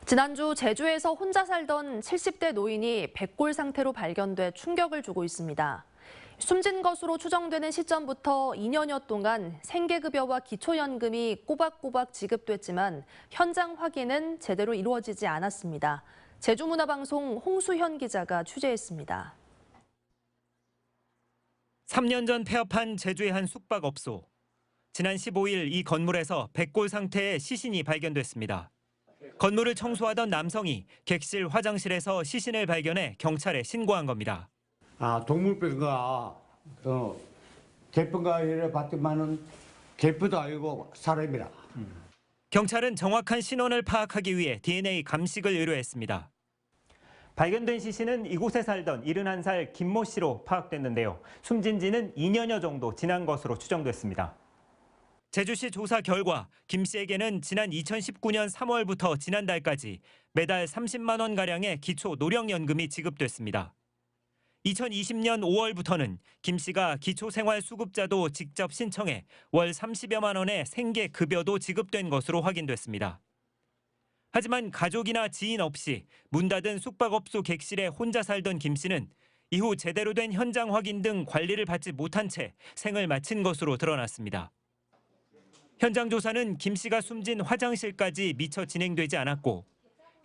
지난주 제주에서 혼자 살던 70대 노인이 백골 상태로 발견돼 충격을 주고 있습니다. 숨진 것으로 추정되는 시점부터 2년여 동안 생계급여와 기초연금이 꼬박꼬박 지급됐지만 현장 확인은 제대로 이루어지지 않았습니다. 제주문화방송 홍수현 기자가 취재했습니다. 3년 전 폐업한 제주의 한 숙박업소. 지난 15일 이 건물에서 백골 상태의 시신이 발견됐습니다. 건물을 청소하던 남성이 객실 화장실에서 시신을 발견해 경찰에 신고한 겁니다. 동물병가 개병가 이래 봤더만은 개뼈도 아니고 사람이라. 경찰은 정확한 신원을 파악하기 위해 DNA 감식을 의뢰했습니다. 발견된 시신은 이곳에 살던 71살 김모 씨로 파악됐는데요. 숨진 지는 2년여 정도 지난 것으로 추정됐습니다. 제주시 조사 결과 김 씨에게는 지난 2019년 3월부터 지난달까지 매달 30만 원가량의 기초 노령연금이 지급됐습니다. 2020년 5월부터는 김 씨가 기초생활수급자도 직접 신청해 월 30여만 원의 생계급여도 지급된 것으로 확인됐습니다. 하지만 가족이나 지인 없이 문 닫은 숙박업소 객실에 혼자 살던 김 씨는 이후 제대로 된 현장 확인 등 관리를 받지 못한 채 생을 마친 것으로 드러났습니다. 현장 조사는 김 씨가 숨진 화장실까지 미처 진행되지 않았고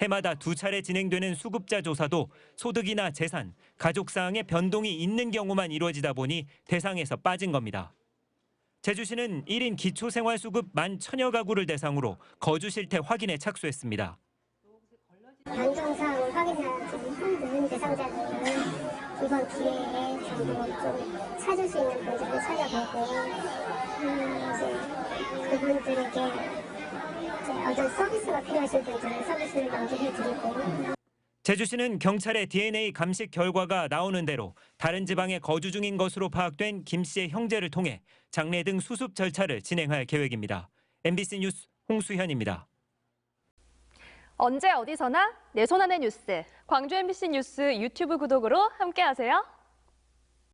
해마다 2차례 진행되는 수급자 조사도 소득이나 재산, 가족 사항의 변동이 있는 경우만 이루어지다 보니 대상에서 빠진 겁니다. 제주시는 1인 기초생활수급 11,000여 가구를 대상으로 거주 실태 확인에 착수했습니다. 변동사항을 확인하지 힘든 대상자들은 이번 기회에 전부 좀 찾을 수 있는 분들을 찾아보고 그분들에게 어떤 서비스가 필요하신 분들은 서비스를 연결해드리고. 제주시는 경찰의 DNA 감식 결과가 나오는 대로 다른 지방에 거주 중인 것으로 파악된 김 씨의 형제를 통해 장례 등 수습 절차를 진행할 계획입니다. MBC 뉴스 홍수현입니다. 언제 어디서나 내 손 안의 뉴스. 광주 MBC 뉴스 유튜브 구독으로 함께하세요.